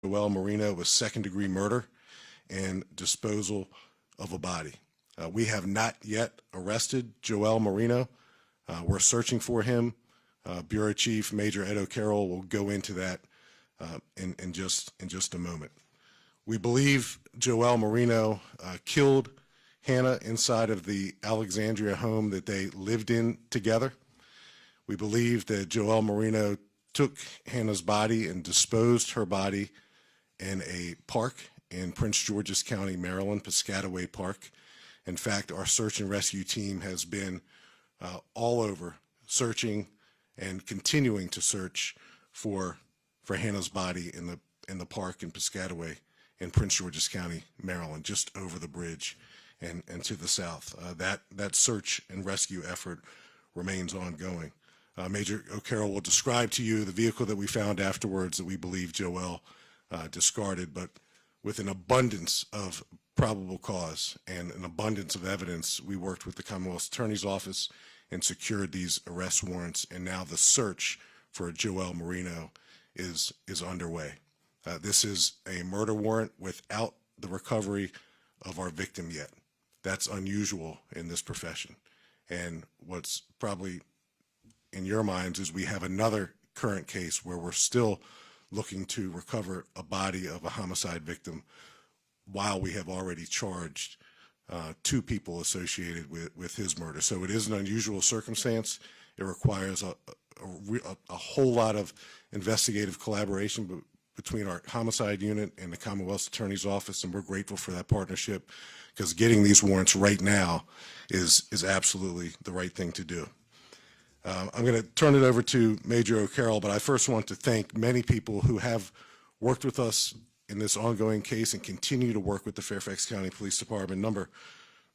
Joel Marino with second-degree murder and disposal of a body. We have not yet arrested Joel Marino. We're searching for him. Bureau Chief Major Ed O'Carroll will go into that in just a moment. We believe Joel Marino killed Hannah inside of the Alexandria home that they lived in together. We believe that Joel Marino took Hannah's body and disposed her body in a park in Prince George's County, Maryland, Piscataway Park. In fact, our search and rescue team has been all over searching and continuing to search for Hannah's body in the park in Piscataway in Prince George's County, Maryland, just over the bridge and to the south. That search and rescue effort remains ongoing. Major O'Carroll will describe to you the vehicle that we found afterwards that we believe Joel discarded, but with an abundance of probable cause and an abundance of evidence, we worked with the Commonwealth Attorney's Office and secured these arrest warrants, and now the search for Joel Marino is underway. This is a murder warrant without the recovery of our victim yet. That's unusual in this profession. And what's probably in your minds is we have another current case where we're still looking to recover a body of a homicide victim while we have already charged two people associated with his murder. So it is an unusual circumstance. It requires a whole lot of investigative collaboration between our homicide unit and the Commonwealth Attorney's Office, and we're grateful for that partnership, because getting these warrants right now is absolutely the right thing to do. I'm going to turn it over to Major O'Carroll, but I first want to thank many people who have worked with us in this ongoing case and continue to work with the Fairfax County Police Department. Number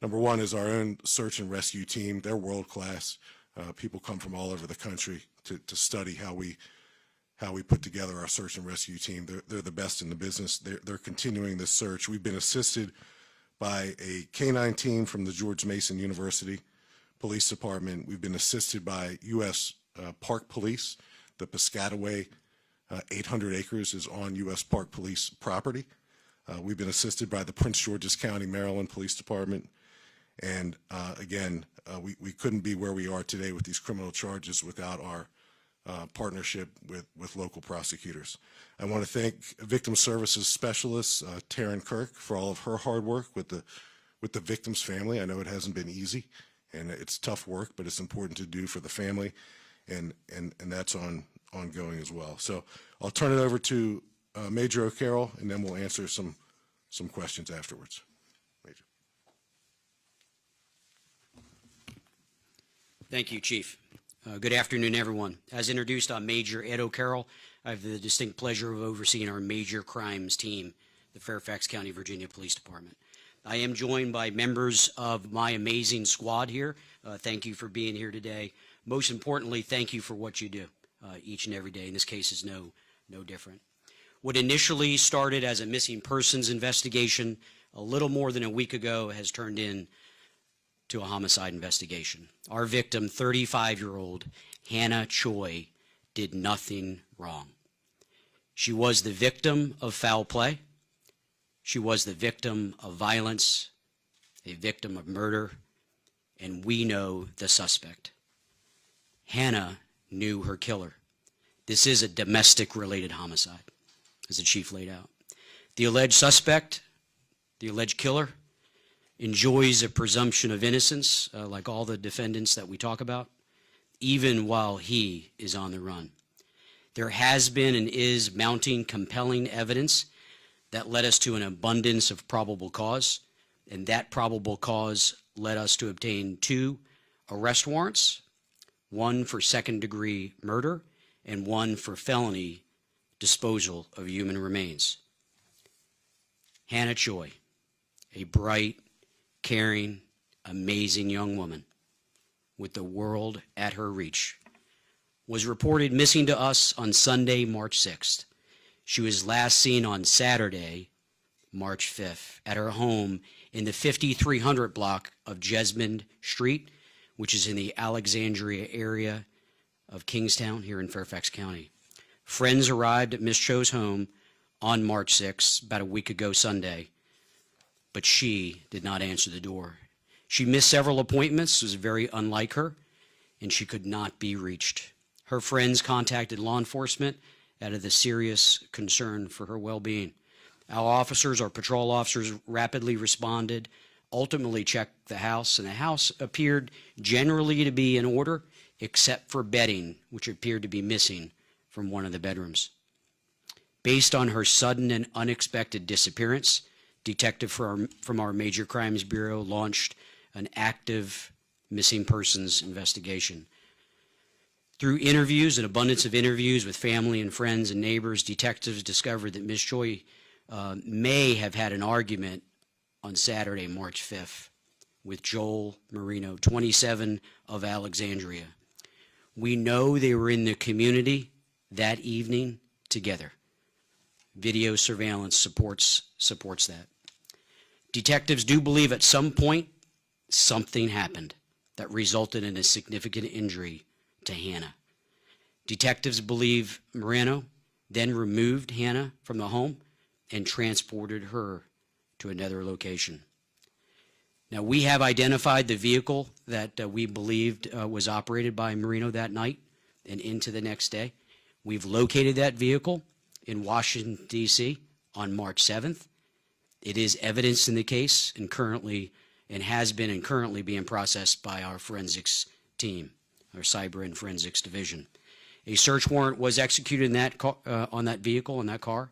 one is our own search and rescue team. They're world class. People come from all over the country to study how we put together our search and rescue team. They're the best in the business. They're continuing this search. We've been assisted by a K-9 team from the George Mason University Police Department. We've been assisted by U.S. Park Police. The Piscataway 800 acres is on U.S. Park Police property. We've been assisted by the Prince George's County, Maryland Police Department. And again, we couldn't be where we are today with these criminal charges without our partnership with local prosecutors. I want to thank Victim Services Specialist Taryn Kirk for all of her hard work with the victim's family. I know it hasn't been easy, and it's tough work, but it's important to do for the family, and that's ongoing as well. So I'll turn it over to Major O'Carroll, and then we'll answer some questions afterwards. Major. Thank you, Chief. Good afternoon, everyone. As introduced, I'm Major Ed O'Carroll. I have the distinct pleasure of overseeing our major crimes team, the Fairfax County, Virginia Police Department. I am joined by members of my amazing squad here. Thank you for being here today. Most importantly, thank you for what you do each and every day. And this case is no different. What initially started as a missing persons investigation a little more than a week ago has turned into a homicide investigation. Our victim, 35-year-old Hannah Choi, did nothing wrong. She was the victim of foul play. She was the victim of violence, a victim of murder, and we know the suspect. Hannah knew her killer. This is a domestic-related homicide, as the chief laid out. The alleged suspect, the alleged killer, enjoys a presumption of innocence, like all the defendants that we talk about, even while he is on the run. There has been and is mounting compelling evidence that led us to an abundance of probable cause, and that probable cause led us to obtain 2 arrest warrants, one for second-degree murder and one for felony disposal of human remains. Hannah Choi, a bright, caring, amazing young woman with the world at her reach, was reported missing to us on Sunday, March 6th. She was last seen on Saturday, March 5th, at her home in the 5300 block of Jesmond Street, which is in the Alexandria area of Kingstown here in Fairfax County. Friends arrived at Miss Cho's home on March 6th, about a week ago Sunday, but she did not answer the door. She missed several appointments, was very unlike her, and she could not be reached. Her friends contacted law enforcement out of the serious concern for her well-being. Our patrol officers rapidly responded, ultimately checked the house, and the house appeared generally to be in order, except for bedding, which appeared to be missing from one of the bedrooms. Based on her sudden and unexpected disappearance, detective from our Major Crimes Bureau launched an active missing persons investigation. Through interviews, an abundance of interviews with family and friends and neighbors, detectives discovered that Ms. Choi may have had an argument on Saturday, March 5th, with Joel Marino, 27, of Alexandria. We know they were in the community that evening together. Video surveillance supports that. Detectives do believe at some point something happened that resulted in a significant injury to Hannah. Detectives believe Marino then removed Hannah from the home and transported her to another location. Now, we have identified the vehicle that we believed was operated by Marino that night and into the next day. We've located that vehicle in Washington, D.C. on March 7th. It is evidence in the case and has been and currently being processed by our forensics team, our cyber and forensics division. A search warrant was executed in that on that vehicle, in that car,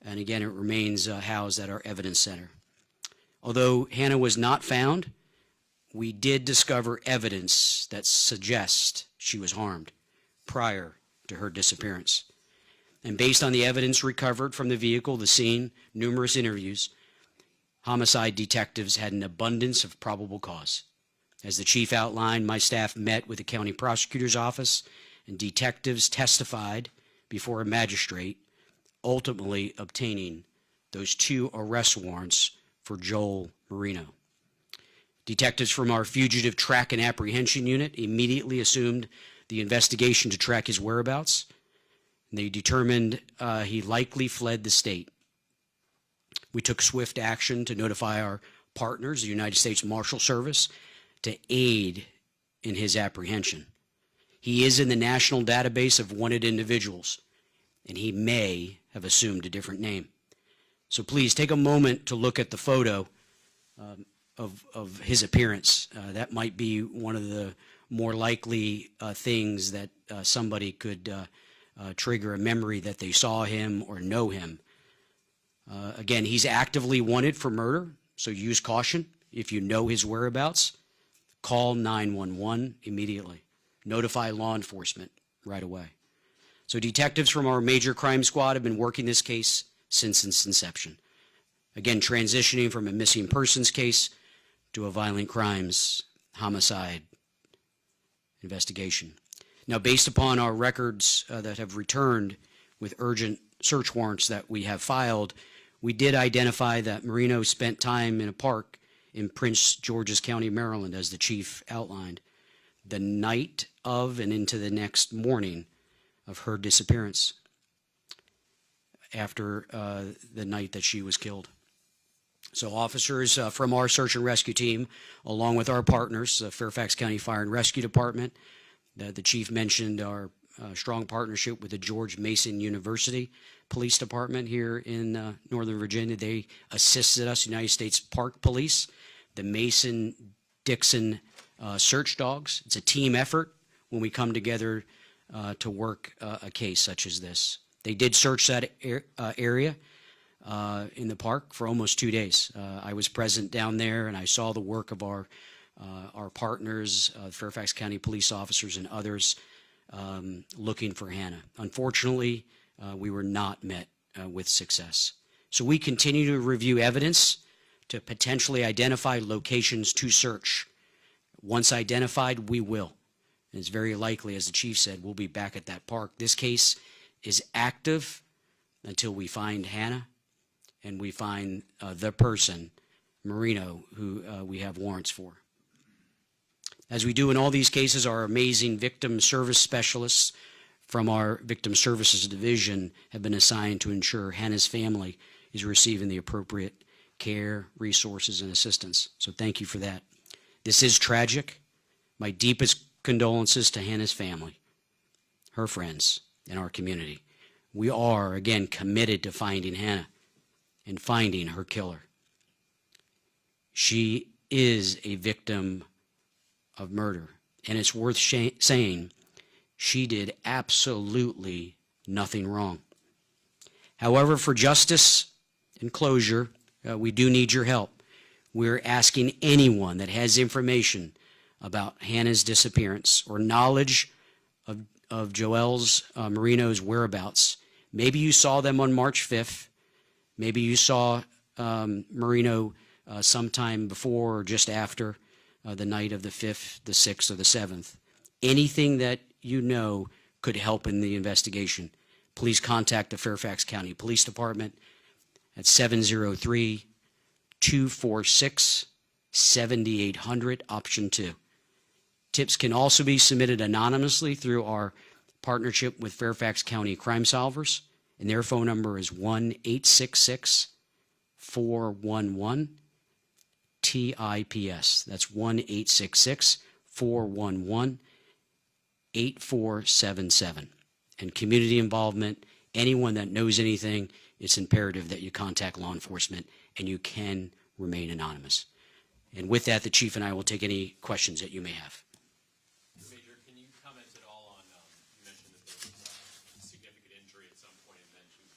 and again, it remains housed at our evidence center. Although Hannah was not found, we did discover evidence that suggests she was harmed prior to her disappearance. And based on the evidence recovered from the vehicle, the scene, numerous interviews, homicide detectives had an abundance of probable cause. As the chief outlined, my staff met with the county prosecutor's office, and detectives testified before a magistrate, ultimately obtaining those 2 arrest warrants for Joel Marino. Detectives from our fugitive track and apprehension unit immediately assumed the investigation to track his whereabouts. They determined he likely fled the state. We took swift action to notify our partners, the United States Marshal Service, to aid in his apprehension. He is in the national database of wanted individuals, and he may have assumed a different name. So please take a moment to look at the photo of his appearance. That might be one of the more likely things that somebody could trigger a memory that they saw him or know him. Again, he's actively wanted for murder, so use caution. If you know his whereabouts, call 911 immediately. Notify law enforcement right away. So detectives from our Major Crime Squad have been working this case since its inception. Again, transitioning from a missing persons case to a violent crimes, homicide investigation. Now, based upon our records that have returned with urgent search warrants that we have filed, we did identify that Marino spent time in a park in Prince George's County, Maryland, as the chief outlined, the night of and into the next morning of her disappearance, after the night that she was killed. So officers from our search and rescue team, along with our partners, the Fairfax County Fire and Rescue Department, the chief mentioned our strong partnership with the George Mason University Police Department here in Northern Virginia. They assisted us, United States Park Police, the Mason-Dixon search dogs. It's a team effort when we come together to work a case such as this. They did search that area in the park for almost 2 days. I was present down there, and I saw the work of our partners, Fairfax County police officers and others, looking for Hannah. Unfortunately, we were not met with success. So we continue to review evidence to potentially identify locations to search. Once identified, we will. And it's very likely, as the chief said, we'll be back at that park. This case is active until we find Hannah and we find the person, Marino, who we have warrants for. As we do in all these cases, our amazing victim service specialists from our Victim Services Division have been assigned to ensure Hannah's family is receiving the appropriate care, resources, and assistance. So thank you for that. This is tragic. My deepest condolences to Hannah's family, her friends, and our community. We are, again, committed to finding Hannah and finding her killer. She is a victim of murder, and it's worth saying she did absolutely nothing wrong. However, for justice and closure, we do need your help. We're asking anyone that has information about Hannah's disappearance or knowledge of Joelle Marino's whereabouts. Maybe you saw them on March 5th. Maybe you saw Marino sometime before or just after the night of the 5th, the 6th, or the 7th. Anything that you know could help in the investigation, please contact the Fairfax County Police Department at 703-246-7800, option 2. Tips can also be submitted anonymously through our partnership with Fairfax County Crime Solvers, and their phone number is 1-866-411-TIPS. That's 1-866-411-8477. And community involvement, anyone that knows anything, it's imperative that you contact law enforcement, and you can remain anonymous. And with that, the chief and I will take any questions that you may have. Major, can you comment at all on, you mentioned that there was a significant injury at some point, and mentioned,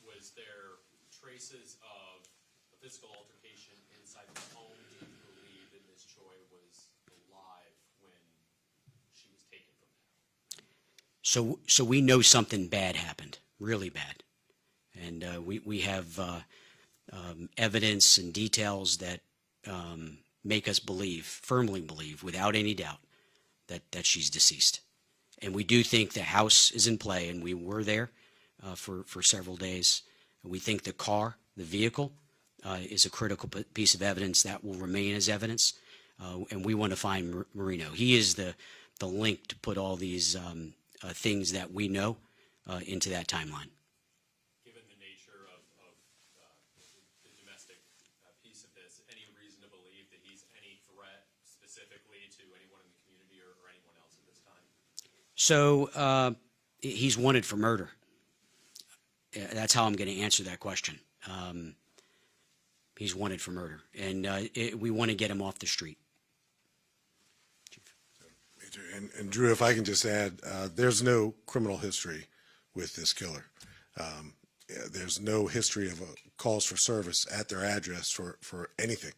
was there traces of a physical altercation inside the home? Do you believe that Ms. Choi was alive when she was taken from there? So we know something bad happened, really bad. And we have evidence and details that make us believe, firmly believe, without any doubt, that she's deceased. And we do think the house is in play, and we were there for several days. We think the car, the vehicle, is a critical piece of evidence that will remain as evidence, and we want to find Marino. He is the link to put all these things that we know into that timeline. Given the nature of the domestic piece of this, any reason to believe that he's any threat specifically to anyone in the community or anyone else at this time? So he's wanted for murder. That's how I'm going to answer that question. He's wanted for murder, and we want to get him off the street. And Drew, if I can just add, there's no criminal history with this killer. There's no history of calls for service at their address for anything,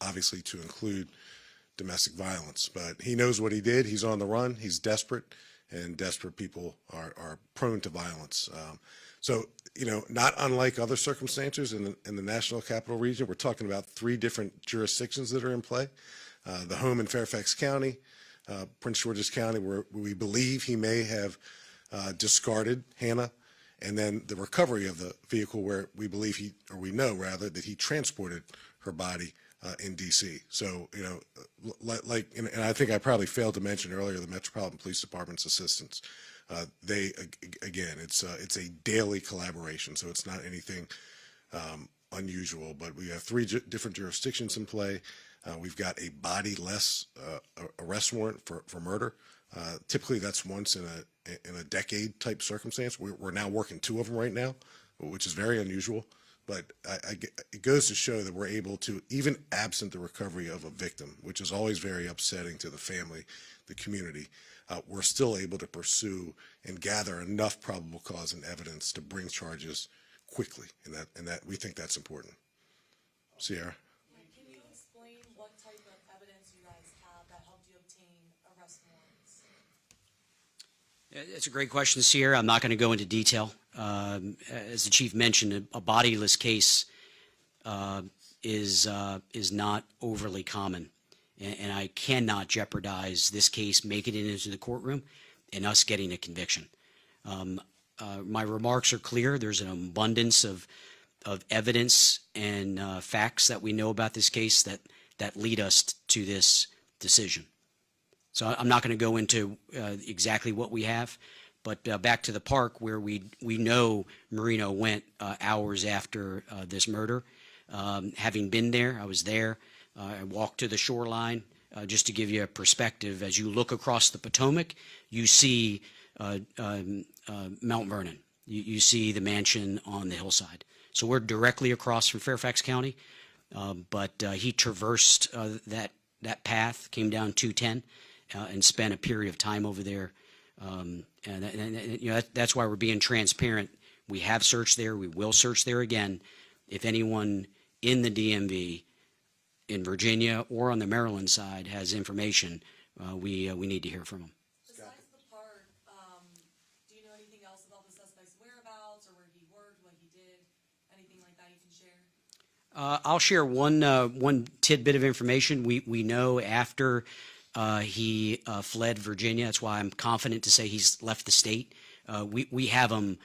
obviously to include domestic violence. But he knows what he did. He's on the run. He's desperate, and desperate people are prone to violence. So, not unlike other circumstances in the National Capital Region, we're talking about 3 different jurisdictions that are in play. The home in Fairfax County, Prince George's County, where we believe he may have discarded Hannah, and then the recovery of the vehicle where we believe we know rather, that he transported her body in D.C. So, and I think I probably failed to mention earlier the Metropolitan Police Department's assistance. It's a daily collaboration, so it's not anything unusual, but we have 3 different jurisdictions in play. We've got a body-less arrest warrant for murder. Typically, that's once in a decade type circumstance. We're now working 2 of them right now, which is very unusual. But it goes to show that we're able to, even absent the recovery of a victim, which is always very upsetting to the family, the community, we're still able to pursue and gather enough probable cause and evidence to bring charges quickly, and that we think that's important. Sierra. Can you explain what type of evidence you guys have that helped you obtain arrest warrants? It's a great question, Sierra. I'm not going to go into detail. As the chief mentioned, a bodiless case is not overly common, and I cannot jeopardize this case making it into the courtroom and us getting a conviction. My remarks are clear. There's an abundance of evidence and facts that we know about this case that lead us to this decision. So I'm not going to go into exactly what we have, But back to the park where we know Marino went hours after this murder. Having been there, I was there. I walked to the shoreline. Just to give you a perspective, as you look across the Potomac, you see Mount Vernon. You see the mansion on the hillside. So we're directly across from Fairfax County, but he traversed that path, came down 210, and spent a period of time over there. And you know, that's why we're being transparent. We have searched there. We will search there again. If anyone in the DMV, in Virginia or on the Maryland side, has information, we need to hear from them. Besides the park, do you know anything else about the suspect's whereabouts or where he worked, what he did, anything like that you can share? I'll share one tidbit of information. We know after he fled Virginia. That's why I'm confident to say he's left the state. We have him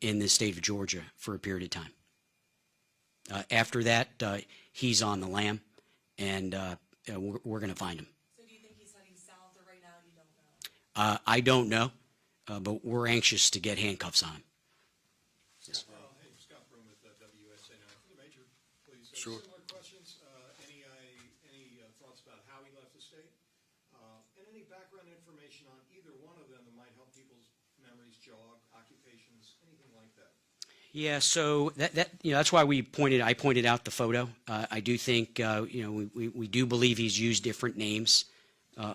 in the state of Georgia for a period of time. After that, he's on the lam, and we're going to find him. So do you think he's heading south, or right now you don't know? I don't know, but we're anxious to get handcuffs on him. Hey, Scott Broom with WSA now. For the major, please. Sure. Similar questions. Any thoughts about how he left the state? And any background information on either one of them that might help people's memories jog, occupations, anything like that? Yeah, so that's why I pointed out the photo. I do think we do believe he's used different names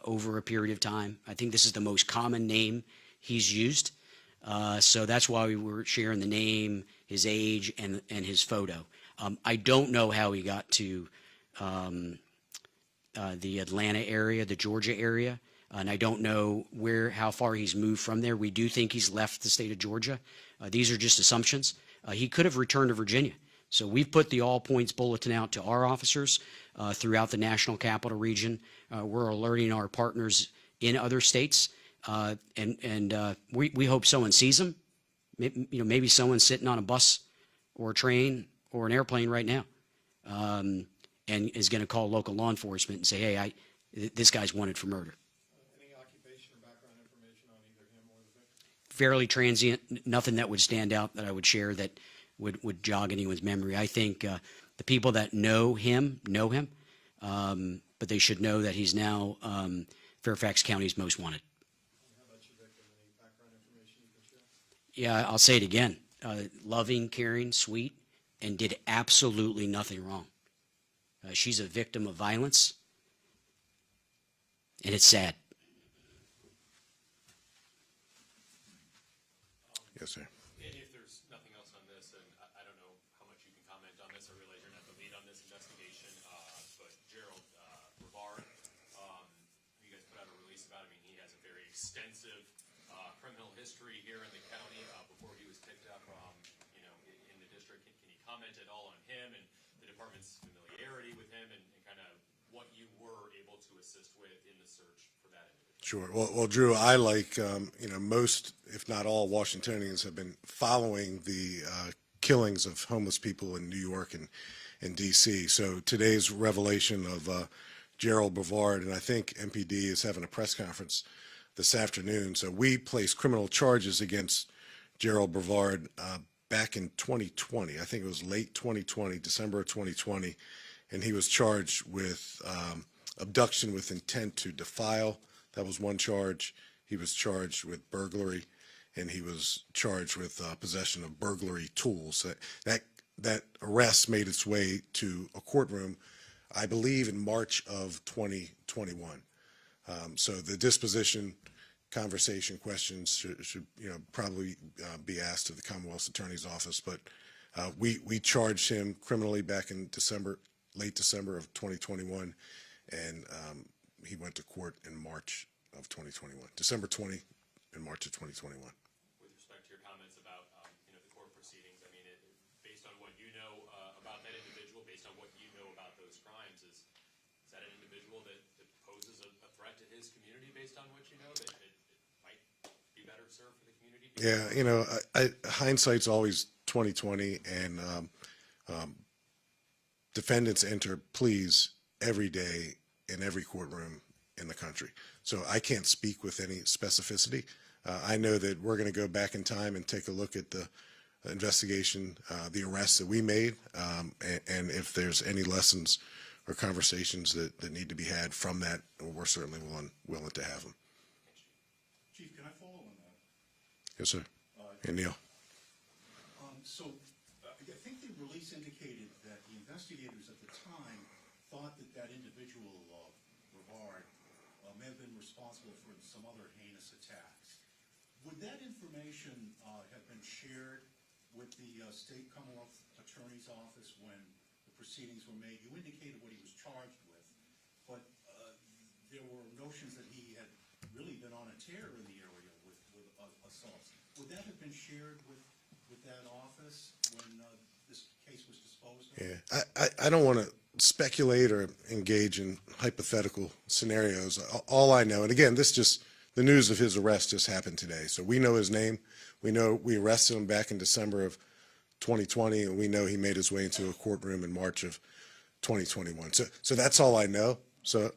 over a period of time. I think this is the most common name he's used. So that's why we were sharing the name, his age, and his photo. I don't know how he got to the Atlanta area, the Georgia area, and I don't know how far he's moved from there. We do think he's left the state of Georgia. These are just assumptions. He could have returned to Virginia. So we've put the all points bulletin out to our officers throughout the National Capital Region. We're alerting our partners in other states, and we hope someone sees him. Maybe someone's sitting on a bus or a train or an airplane right now, and is going to call local law enforcement and say, "Hey, this guy's wanted for murder." Any occupation or background information on either him or the victim? Fairly transient, nothing that would stand out that I would share that would jog anyone's memory. I think the people that know him, but they should know that he's now Fairfax County's most wanted. How about your victim? Any background information you can share? Yeah, I'll say it again. Loving, caring, sweet, and did absolutely nothing wrong. She's a victim of violence, and it's sad. Yes, sir. And if there's nothing else on this, and I don't know how much you can comment on this, I realize you're not the lead on this investigation, but Gerald Brevard, you guys put out a release about him. I mean, he has a very extensive criminal history here in the county before he was picked up, in the district. Can you comment at all on him and the department's familiarity with him and kind of what you were able to assist with in the search for that individual? Sure. Well, Drew, I most, if not all, Washingtonians have been following the killings of homeless people in New York and D.C. So today's revelation of Gerald Brevard, and I think MPD is having a press conference this afternoon. So we placed criminal charges against Gerald Brevard back in 2020. I think it was late 2020, December of 2020, and he was charged with abduction with intent to defile. That was one charge. He was charged with burglary, and he was charged with possession of burglary tools. That arrest made its way to a courtroom, I believe, in March of 2021. So the disposition, conversation questions should probably be asked to the Commonwealth's Attorney's Office. But we charged him criminally back in late December of 2021, and he went to court in March of 2021, December 20 and March of 2021. With respect to your comments about the court proceedings, I mean, based on what you know about that individual, based on what you know about those crimes, is that an individual that poses a threat to his community based on what you know, that it might be better served for the community? Yeah, hindsight's always 20/20, and defendants enter pleas every day in every courtroom in the country. So I can't speak with any specificity I know that we're going to go back in time and take a look at the investigation, the arrests that we made, and if there's any lessons or conversations that need to be had from that, we're certainly willing to have them. Chief, can I follow on that? Yes, sir. And Neil. I think the release indicated that the investigators at the time thought that that individual, Rivard, may have been responsible for some other heinous attacks. Would that information have been shared with the State Commonwealth Attorney's Office when the proceedings were made? You indicated what he was charged with, but there were notions that he had really been on a tear in the area with assaults. Would that have been shared with that office when this case was disposed of? Yeah, I don't want to speculate or engage in hypothetical scenarios. All I know, and again, the news of his arrest just happened today. So we know his name. We know we arrested him back in December of 2020, and we know he made his way into a courtroom in March of 2021. So that's all I know. So,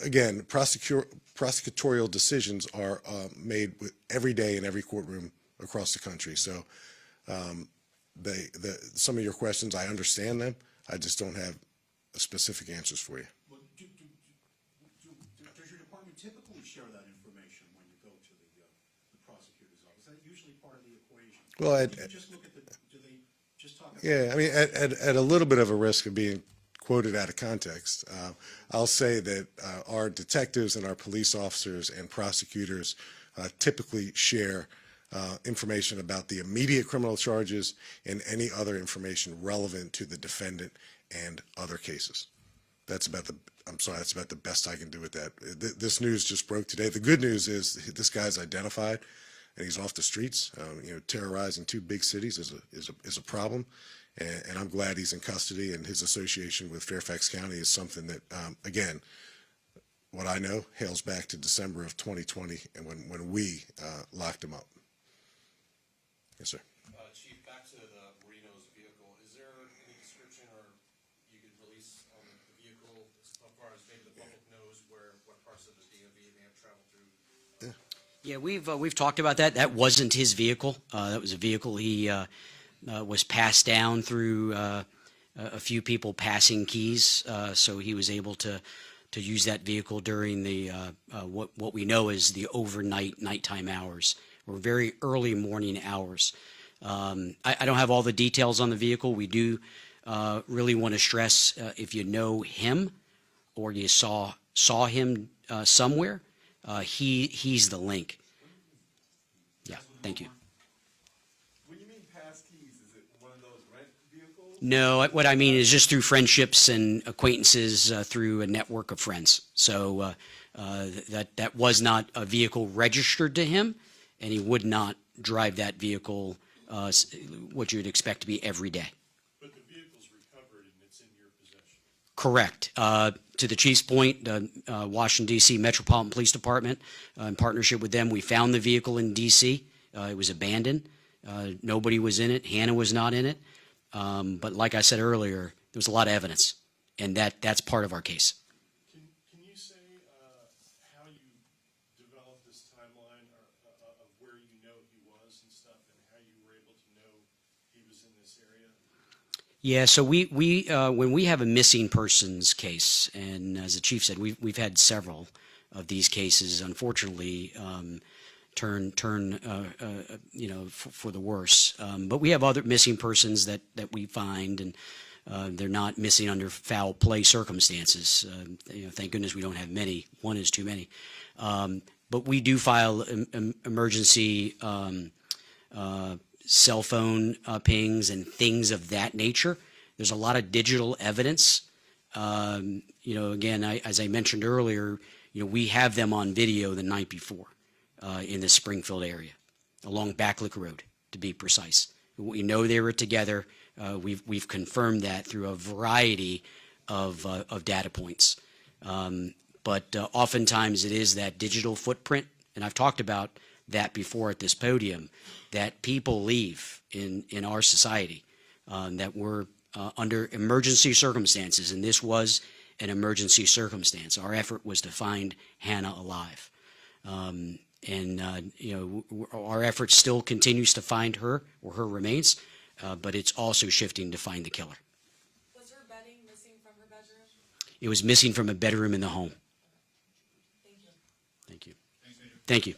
again, prosecutorial decisions are made every day in every courtroom across the country. So some of your questions, I understand them. I just don't have specific answers for you. Well, does your department typically share that information when you go to the prosecutor's office? Is that usually part of the equation? Well, do you just look at do they just talk about? Yeah, I mean, at a little bit of a risk of being quoted out of context, I'll say that our detectives and our police officers and prosecutors typically share information about the immediate criminal charges and any other information relevant to the defendant and other cases. That's about the best I can do with that. This news just broke today. The good news is this guy's identified and he's off the streets. Terrorizing two big cities is a problem. And I'm glad he's in custody, and his association with Fairfax County is something that, again, what I know hails back to December of 2020 and when we locked him up. Yes, sir. Chief, back to the Marino's vehicle. Is there any description or you could release on the vehicle as far as maybe the public knows what parts of the DMV may have traveled through? Yeah, we've talked about that. That wasn't his vehicle. That was a vehicle he was passed down through a few people passing keys, so he was able to use that vehicle during the what we know is the nighttime hours or very early morning hours. I don't have all the details on the vehicle. We do really want to stress if you know him or you saw him somewhere, he's the link. Yeah, thank you. When you mean pass keys, is it one of those rent vehicles? No, what I mean is just through friendships and acquaintances through a network of friends. So that was not a vehicle registered to him, and he would not drive that vehicle, what you'd expect to be every day. But the vehicle's recovered and it's in your possession. Correct. To the chief's point, the Washington, D.C. Metropolitan Police Department, in partnership with them, we found the vehicle in D.C. It was abandoned. Nobody was in it. Hannah was not in it. But like I said earlier, there was a lot of evidence, and that's part of our case. Can you say how you developed this timeline of where you know he was and stuff, and how you were able to know he was in this area? Yeah, so we when we have a missing persons case, and as the chief said, we've had several of these cases, unfortunately, turn for the worse. But we have other missing persons that we find, and they're not missing under foul play circumstances. Thank goodness we don't have many. One is too many. But we do file emergency cell phone pings and things of that nature. There's a lot of digital evidence. Again, as I mentioned earlier, we have them on video the night before in the Springfield area, along Backlick Road, to be precise. We know they were together. We've confirmed that through a variety of data points. But oftentimes it is that digital footprint, and I've talked about that before at this podium, that people leave in our society, that we're under emergency circumstances, and this was an emergency circumstance. Our effort was to find Hannah alive. And, our effort still continues to find her or her remains, but it's also shifting to find the killer. Was her bedding missing from her bedroom? It was missing from a bedroom in the home. Thank you. Thank you. Thank you.